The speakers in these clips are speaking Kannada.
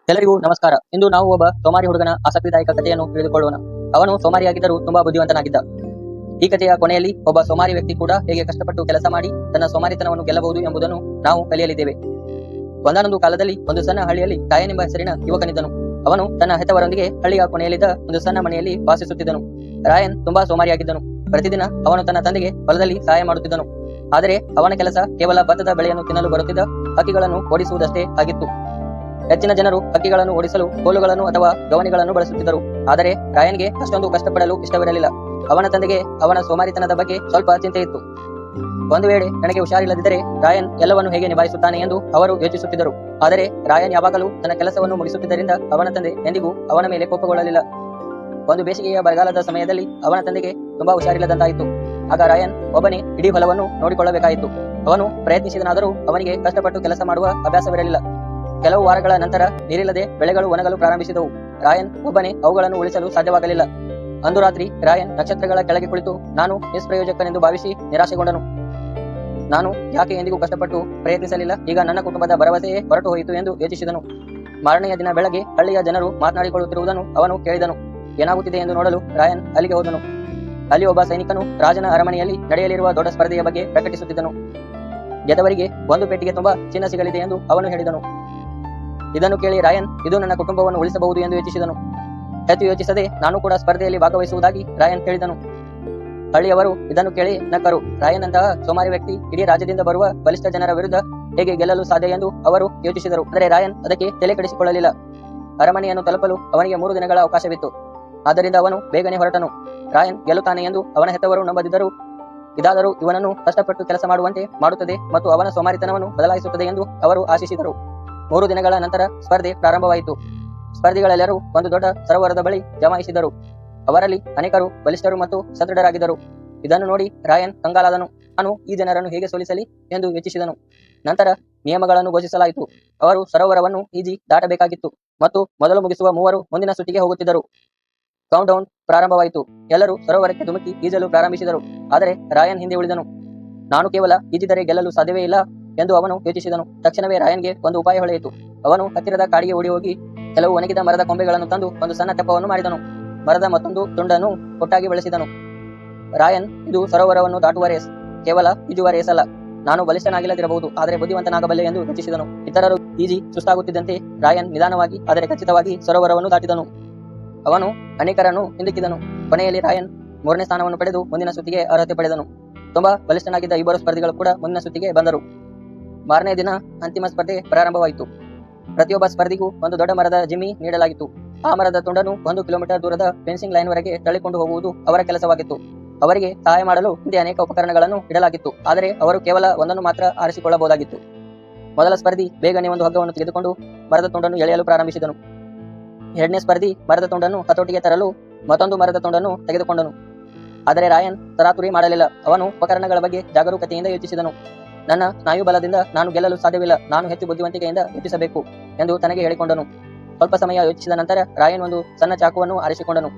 ಎಲ್ಲರಿಗೂ ನಮಸ್ಕಾರ. ಇಂದು ನಾವು ಒಬ್ಬ ಸೋಮಾರಿ ಹುಡುಗನ ಆಸಕ್ತಿದಾಯಕ ಕಥೆಯನ್ನು ತಿಳಿದುಕೊಳ್ಳೋಣ. ಅವನು ಸೋಮಾರಿಯಾಗಿದ್ದರೂ ತುಂಬಾ ಬುದ್ಧಿವಂತನಾಗಿದ್ದ. ಈ ಕಥೆಯ ಕೊನೆಯಲ್ಲಿ ಒಬ್ಬ ಸೋಮಾರಿ ವ್ಯಕ್ತಿ ಕೂಡ ಹೇಗೆ ಕಷ್ಟಪಟ್ಟು ಕೆಲಸ ಮಾಡಿ ತನ್ನ ಸೋಮಾರಿತನವನ್ನು ಗೆಲ್ಲಬಹುದು ಎಂಬುದನ್ನು ನಾವು ಕಲಿಯಲಿದ್ದೇವೆ. ಒಂದಾನೊಂದು ಕಾಲದಲ್ಲಿ ಒಂದು ಸಣ್ಣ ಹಳ್ಳಿಯಲ್ಲಿ ರಾಯನ್ ಎಂಬ ಹೆಸರಿನ ಯುವಕನಿದ್ದನು. ಅವನು ತನ್ನ ಹೆತ್ತವರೊಂದಿಗೆ ಹಳ್ಳಿಯ ಕೊನೆಯಲ್ಲಿದ್ದ ಒಂದು ಸಣ್ಣ ಮನೆಯಲ್ಲಿ ವಾಸಿಸುತ್ತಿದ್ದನು. ರಾಯನ್ ತುಂಬಾ ಸೋಮಾರಿಯಾಗಿದ್ದನು. ಪ್ರತಿದಿನ ಅವನು ತನ್ನ ತಂದೆಗೆ ಹೊಲದಲ್ಲಿ ಸಹಾಯ ಮಾಡುತ್ತಿದ್ದನು. ಆದರೆ ಅವನ ಕೆಲಸ ಕೇವಲ ಭತ್ತದ ಬೆಳೆಯನ್ನು ತಿನ್ನಲು ಬರುತ್ತಿದ್ದ ಹಕ್ಕಿಗಳನ್ನು ಓಡಿಸುವುದಷ್ಟೇ ಆಗಿತ್ತು. ಹೆಚ್ಚಿನ ಜನರು ಹಕ್ಕಿಗಳನ್ನು ಓಡಿಸಲು ಕೋಲುಗಳನ್ನು ಅಥವಾ ಗವಣಿಗಳನ್ನು ಬಳಸುತ್ತಿದ್ದರು. ಆದರೆ ರಾಯನ್ಗೆ ಅಷ್ಟೊಂದು ಕಷ್ಟಪಡಲು ಇಷ್ಟವಿರಲಿಲ್ಲ. ಅವನ ತಂದೆಗೆ ಅವನ ಸೋಮಾರಿತನದ ಬಗ್ಗೆ ಸ್ವಲ್ಪ ಚಿಂತೆ ಇತ್ತು. ಒಂದು ವೇಳೆ ನನಗೆ ಹುಷಾರಿಲ್ಲದಿದ್ದರೆ ರಾಯನ್ ಎಲ್ಲವನ್ನು ಹೇಗೆ ನಿಭಾಯಿಸುತ್ತಾನೆ ಎಂದು ಅವರು ಯೋಚಿಸುತ್ತಿದ್ದರು. ಆದರೆ ರಾಯನ್ ಯಾವಾಗಲೂ ತನ್ನ ಕೆಲಸವನ್ನು ಮುಗಿಸುತ್ತಿದ್ದರಿಂದ ಅವನ ತಂದೆ ಎಂದಿಗೂ ಅವನ ಮೇಲೆ ಕೋಪಗೊಳ್ಳಲಿಲ್ಲ. ಒಂದು ಬೇಸಿಗೆಯ ಬರಗಾಲದ ಸಮಯದಲ್ಲಿ ಅವನ ತಂದೆಗೆ ತುಂಬಾ ಹುಷಾರಿಲ್ಲದಂತಾಯಿತು. ಆಗ ರಾಯನ್ ಒಬ್ಬನೇ ಇಡೀ ಹೊಲವನ್ನು ನೋಡಿಕೊಳ್ಳಬೇಕಾಯಿತು. ಅವನು ಪ್ರಯತ್ನಿಸಿದನಾದರೂ ಅವನಿಗೆ ಕಷ್ಟಪಟ್ಟು ಕೆಲಸ ಮಾಡುವ ಅಭ್ಯಾಸವಿರಲಿಲ್ಲ. ಕೆಲವು ವಾರಗಳ ನಂತರ ನೀರಿಲ್ಲದೆ ಬೆಳೆಗಳು ಒಣಗಲು ಪ್ರಾರಂಭಿಸಿದವು. ರಾಯನ್ ಒಬ್ಬನೇ ಅವುಗಳನ್ನು ಉಳಿಸಲು ಸಾಧ್ಯವಾಗಲಿಲ್ಲ. ಅಂದು ರಾತ್ರಿ ರಾಯನ್ ನಕ್ಷತ್ರಗಳ ಕೆಳಗೆ ಕುಳಿತು ನಾನು ನಿಷ್ಪ್ರಯೋಜಕನೆಂದು ಭಾವಿಸಿ ನಿರಾಶೆಗೊಂಡನು. ನಾನು ಯಾಕೆ ಎಂದಿಗೂ ಕಷ್ಟಪಟ್ಟು ಪ್ರಯತ್ನಿಸಲಿಲ್ಲ, ಈಗ ನನ್ನ ಕುಟುಂಬದ ಭರವಸೆಯೇ ಹೊರಟು ಹೋಯಿತು ಎಂದು ಯೋಚಿಸಿದನು. ಮಾರನೆಯ ದಿನ ಬೆಳಗ್ಗೆ ಹಳ್ಳಿಯ ಜನರು ಮಾತನಾಡಿಕೊಳ್ಳುತ್ತಿರುವುದನ್ನು ಅವನು ಕೇಳಿದನು. ಏನಾಗುತ್ತಿದೆ ಎಂದು ನೋಡಲು ರಾಯನ್ ಅಲ್ಲಿಗೆ ಹೋದನು. ಅಲ್ಲಿ ಒಬ್ಬ ಸೈನಿಕನು ರಾಜನ ಅರಮನೆಯಲ್ಲಿ ನಡೆಯಲಿರುವ ದೊಡ್ಡ ಸ್ಪರ್ಧೆಯ ಬಗ್ಗೆ ಪ್ರಕಟಿಸುತ್ತಿದ್ದನು. ಗೆದ್ದವರಿಗೆ ಒಂದು ಪೆಟ್ಟಿಗೆ ತುಂಬಾ ಚಿನ್ನ ಸಿಗಲಿದೆ ಎಂದು ಅವನು ಹೇಳಿದನು. ಇದನ್ನು ಕೇಳಿ ರಾಯನ್ ಇದು ನನ್ನ ಕುಟುಂಬವನ್ನು ಉಳಿಸಬಹುದು ಎಂದು ಯೋಚಿಸಿದನು. ಹೆಚ್ಚು ಯೋಚಿಸದೆ ನಾನು ಕೂಡ ಸ್ಪರ್ಧೆಯಲ್ಲಿ ಭಾಗವಹಿಸುವುದಾಗಿ ರಾಯನ್ ಹೇಳಿದನು. ಹಳ್ಳಿಯವರು ಇದನ್ನು ಕೇಳಿ ನಕ್ಕರು. ರಾಯನ್ ಅಂತಹ ಸೋಮಾರಿ ವ್ಯಕ್ತಿ ಇಡೀ ರಾಜ್ಯದಿಂದ ಬರುವ ಬಲಿಷ್ಠ ಜನರ ವಿರುದ್ಧ ಹೇಗೆ ಗೆಲ್ಲಲು ಸಾಧ್ಯ ಎಂದು ಅವರು ಯೋಚಿಸಿದರು. ಆದರೆ ರಾಯನ್ ಅದಕ್ಕೆ ತಲೆ ಕೆಡಿಸಿಕೊಳ್ಳಲಿಲ್ಲ. ಅರಮನೆಯನ್ನು ತಲುಪಲು ಅವನಿಗೆ 3 ದಿನಗಳ ಅವಕಾಶವಿತ್ತು. ಆದ್ದರಿಂದ ಅವನು ಬೇಗನೆ ಹೊರಟನು. ರಾಯನ್ ಗೆಲ್ಲುತ್ತಾನೆ ಎಂದು ಅವನ ಹೆತ್ತವರು ನಂಬದಿದ್ದರು. ಇದಾದರೂ ಇವನನ್ನು ಕಷ್ಟಪಟ್ಟು ಕೆಲಸ ಮಾಡುವಂತೆ ಮಾಡುತ್ತದೆ ಮತ್ತು ಅವನ ಸೋಮಾರಿತನವನ್ನು ಬದಲಾಯಿಸುತ್ತದೆ ಎಂದು ಅವರು ಆಶಿಸಿದರು. 3 ದಿನಗಳ ನಂತರ ಸ್ಪರ್ಧೆ ಪ್ರಾರಂಭವಾಯಿತು. ಸ್ಪರ್ಧಿಗಳೆಲ್ಲರೂ ಒಂದು ದೊಡ್ಡ ಸರೋವರದ ಬಳಿ ಜಮಾಯಿಸಿದರು. ಅವರಲ್ಲಿ ಅನೇಕರು ಬಲಿಷ್ಠರು ಮತ್ತು ಸದೃಢರಾಗಿದ್ದರು. ಇದನ್ನು ನೋಡಿ ರಾಯನ್ ಕಂಗಾಲಾದನು. ನಾನು ಈ ಜನರನ್ನು ಹೇಗೆ ಸೋಲಿಸಲಿ ಎಂದು ಯೋಚಿಸಿದನು. ನಂತರ ನಿಯಮಗಳನ್ನು ಘೋಷಿಸಲಾಯಿತು. ಅವರು ಸರೋವರವನ್ನು ಈಜಿ ದಾಟಬೇಕಾಗಿತ್ತು ಮತ್ತು ಮೊದಲು ಮುಗಿಸುವ 3 ಮುಂದಿನ ಸುತ್ತಿಗೆ ಹೋಗುತ್ತಿದ್ದರು. ಕೌಂಟ್ ಡೌನ್ ಪ್ರಾರಂಭವಾಯಿತು. ಎಲ್ಲರೂ ಸರೋವರಕ್ಕೆ ಧುಮುಕಿ ಈಜಲು ಪ್ರಾರಂಭಿಸಿದರು. ಆದರೆ ರಾಯನ್ ಹಿಂದೆ ಉಳಿದನು. ನಾನು ಕೇವಲ ಈಜಿದರೆ ಗೆಲ್ಲಲು ಸಾಧ್ಯವೇ ಇಲ್ಲ ಎಂದು ಅವನು ಯೋಚಿಸಿದನು. ತಕ್ಷಣವೇ ರಾಯನ್ಗೆ ಒಂದು ಉಪಾಯ ಹೊಳೆಯಿತು. ಅವನು ಹತ್ತಿರದ ಕಾಡಿಗೆ ಓಡಿ ಹೋಗಿ ಕೆಲವು ಒಣಗಿದ ಮರದ ಕೊಂಬೆಗಳನ್ನು ತಂದು ಒಂದು ಸಣ್ಣ ತೆಪ್ಪವನ್ನು ಮಾಡಿದನು. ಮರದ ಮತ್ತೊಂದು ತುಂಡನ್ನು ಒಟ್ಟಾಗಿ ಬಳಸಿದನು. ರಾಯನ್ ಇದು ಸರೋವರವನ್ನು ದಾಟುವ ರೇಸ್, ಕೇವಲ ಈಜುವ ರೇಸ್ ಅಲ್ಲ. ನಾನು ಬಲಿಷ್ಠನಾಗಿಲ್ಲದಿರಬಹುದು, ಆದರೆ ಬುದ್ಧಿವಂತನಾಗಬಲ್ಲೆ ಎಂದು ಯೋಚಿಸಿದನು. ಇತರರು ಈಜಿ ಸುಸ್ತಾಗುತ್ತಿದ್ದಂತೆ ರಾಯನ್ ನಿಧಾನವಾಗಿ ಆದರೆ ಖಚಿತವಾಗಿ ಸರೋವರವನ್ನು ದಾಟಿದನು. ಅವನು ಅನೇಕರನ್ನು ಹಿಂದಿಕ್ಕಿದನು. ಕೊನೆಯಲ್ಲಿ ರಾಯನ್ 3ನೇ ಸ್ಥಾನವನ್ನು ಪಡೆದು ಮುಂದಿನ ಸುತ್ತಿಗೆ ಅರ್ಹತೆ ಪಡೆದನು. ತುಂಬಾ ಬಲಿಷ್ಠನಾಗಿದ್ದ 2 ಸ್ಪರ್ಧಿಗಳು ಕೂಡ ಮುಂದಿನ ಸುತ್ತಿಗೆ ಬಂದರು. ಮಾರನೇ ದಿನ ಅಂತಿಮ ಸ್ಪರ್ಧೆ ಪ್ರಾರಂಭವಾಯಿತು. ಪ್ರತಿಯೊಬ್ಬ ಸ್ಪರ್ಧಿಗೂ ಒಂದು ದೊಡ್ಡ ಮರದ ಜಿಮ್ಮಿ ನೀಡಲಾಗಿತ್ತು. ಆ ಮರದ ತುಂಡನ್ನು 1 ಕಿಲೋಮೀಟರ್ ದೂರದ ಫೆನ್ಸಿಂಗ್ ಲೈನ್ ವರೆಗೆ ತಳ್ಳಿಕೊಂಡು ಹೋಗುವುದು ಅವರ ಕೆಲಸವಾಗಿತ್ತು. ಅವರಿಗೆ ಸಹಾಯ ಮಾಡಲು ಹಿಂದೆ ಅನೇಕ ಉಪಕರಣಗಳನ್ನು ಇಡಲಾಗಿತ್ತು, ಆದರೆ ಅವರು ಕೇವಲ ಒಂದನ್ನು ಮಾತ್ರ ಆರಿಸಿಕೊಳ್ಳಬಹುದಾಗಿತ್ತು. ಮೊದಲ ಸ್ಪರ್ಧಿ ಬೇಗನೆ ಒಂದು ಹಗ್ಗವನ್ನು ತೆಗೆದುಕೊಂಡು ಮರದ ತುಂಡನ್ನು ಎಳೆಯಲು ಪ್ರಾರಂಭಿಸಿದನು. 2ನೇ ಸ್ಪರ್ಧಿ ಮರದ ತುಂಡನ್ನು ಹತೋಟಿಗೆ ತರಲು ಮತ್ತೊಂದು ಮರದ ತುಂಡನ್ನು ತೆಗೆದುಕೊಂಡನು. ಆದರೆ ರಾಯನ್ ತರಾತುರಿ ಮಾಡಲಿಲ್ಲ. ಅವನು ಉಪಕರಣಗಳ ಬಗ್ಗೆ ಜಾಗರೂಕತೆಯಿಂದ ಯೋಚಿಸಿದನು. ನನ್ನ ಸ್ನಾಯು ಬಲದಿಂದ ನಾನು ಗೆಲ್ಲಲು ಸಾಧ್ಯವಿಲ್ಲ, ನಾನು ಹೆಚ್ಚು ಬುದ್ಧಿವಂತಿಕೆಯಿಂದ ಯೋಚಿಸಬೇಕು ಎಂದು ತನಗೆ ಹೇಳಿಕೊಂಡನು. ಸ್ವಲ್ಪ ಸಮಯ ಯೋಚಿಸಿದ ನಂತರ ರಾಯನ್ ಒಂದು ಸಣ್ಣ ಚಾಕುವನ್ನು ಆರಿಸಿಕೊಂಡನು.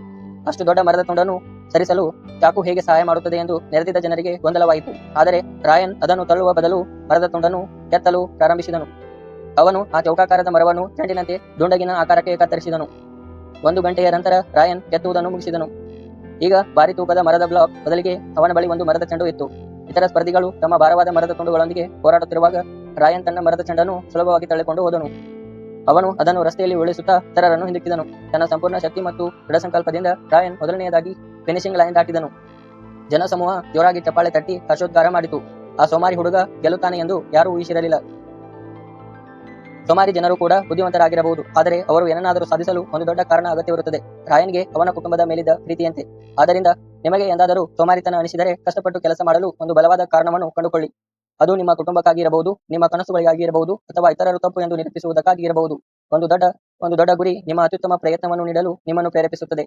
ಅಷ್ಟು ದೊಡ್ಡ ಮರದ ತುಂಡನ್ನು ಸರಿಸಲು ಚಾಕು ಹೇಗೆ ಸಹಾಯ ಮಾಡುತ್ತದೆ ಎಂದು ನೆರೆದಿದ್ದ ಜನರಿಗೆ ಗೊಂದಲವಾಯಿತು. ಆದರೆ ರಾಯನ್ ಅದನ್ನು ತಳ್ಳುವ ಬದಲು ಮರದ ತುಂಡನ್ನು ಕೆತ್ತಲು ಪ್ರಾರಂಭಿಸಿದನು. ಅವನು ಆ ಚೌಕಾಕಾರದ ಮರವನ್ನು ಚೆಂಡಿನಂತೆ ದುಂಡಗಿನ ಆಕಾರಕ್ಕೆ ಕತ್ತರಿಸಿದನು. 1 ಗಂಟೆಯ ನಂತರ ರಾಯನ್ ಕೆತ್ತುವುದನ್ನು ಮುಗಿಸಿದನು. ಈಗ ಭಾರಿ ತೂಕದ ಮರದ ಬ್ಲಾಕ್ ಬದಲಿಗೆ ಅವನ ಬಳಿ ಒಂದು ಮರದ ಚೆಂಡು ಇತ್ತು. ಇತರ ಸ್ಪರ್ಧಿಗಳು ತಮ್ಮ ಭಾರವಾದ ಮರದ ತುಂಡುಗಳೊಂದಿಗೆ ಹೋರಾಡುತ್ತಿರುವಾಗ ರಾಯನ್ ತನ್ನ ಮರದ ಚೆಂಡನ್ನು ಸುಲಭವಾಗಿ ತಳ್ಳಿಕೊಂಡು ಹೋದನು. ಅವನು ಅದನ್ನು ರಸ್ತೆಯಲ್ಲಿ ಉರುಳಿಸುತ್ತಾ ಇತರರನ್ನು ಹಿಂದಿಕ್ಕಿದನು. ತನ್ನ ಸಂಪೂರ್ಣ ಶಕ್ತಿ ಮತ್ತು ದೃಢ ಸಂಕಲ್ಪದಿಂದ ರಾಯನ್ ಮೊದಲನೆಯದಾಗಿ ಫಿನಿಶಿಂಗ್ ಲೈನ್ ದಾಟಿದನು. ಜನಸಮೂಹ ಜೋರಾಗಿ ಚಪ್ಪಾಳೆ ತಟ್ಟಿ ಹರ್ಷೋದ್ಗಾರ ಮಾಡಿತು. ಆ ಸೋಮಾರಿ ಹುಡುಗ ಗೆಲ್ಲುತ್ತಾನೆ ಎಂದು ಯಾರೂ ಊಹಿಸಿರಲಿಲ್ಲ. ಸೋಮಾರಿ ಜನರು ಕೂಡ ಬುದ್ಧಿವಂತರಾಗಿರಬಹುದು, ಆದರೆ ಅವರು ಏನನ್ನಾದರೂ ಸಾಧಿಸಲು ಒಂದು ದೊಡ್ಡ ಕಾರಣ ಅಗತ್ಯವಿರುತ್ತದೆ. ರಾಯನ್ಗೆ ಅವನ ಕುಟುಂಬದ ಮೇಲಿದ್ದ ಪ್ರೀತಿಯಂತೆ. ಆದ್ದರಿಂದ ನಿಮಗೆ ಎಂದಾದರೂ ಸೋಮಾರಿತನ ಅನಿಸಿದರೆ ಕಷ್ಟಪಟ್ಟು ಕೆಲಸ ಮಾಡಲು ಒಂದು ಬಲವಾದ ಕಾರಣವನ್ನು ಕಂಡುಕೊಳ್ಳಿ. ಅದು ನಿಮ್ಮ ಕುಟುಂಬಕ್ಕಾಗಿ ಇರಬಹುದು, ನಿಮ್ಮ ಕನಸುಗಳಿಗಾಗಿ ಇರಬಹುದು, ಅಥವಾ ಇತರರು ತಪ್ಪು ಎಂದು ನಿರೂಪಿಸುವುದಕ್ಕಾಗಿ ಇರಬಹುದು. ಒಂದು ದೊಡ್ಡ ಗುರಿ ನಿಮ್ಮ ಅತ್ಯುತ್ತಮ ಪ್ರಯತ್ನವನ್ನು ನೀಡಲು ನಿಮ್ಮನ್ನು ಪ್ರೇರೇಪಿಸುತ್ತದೆ.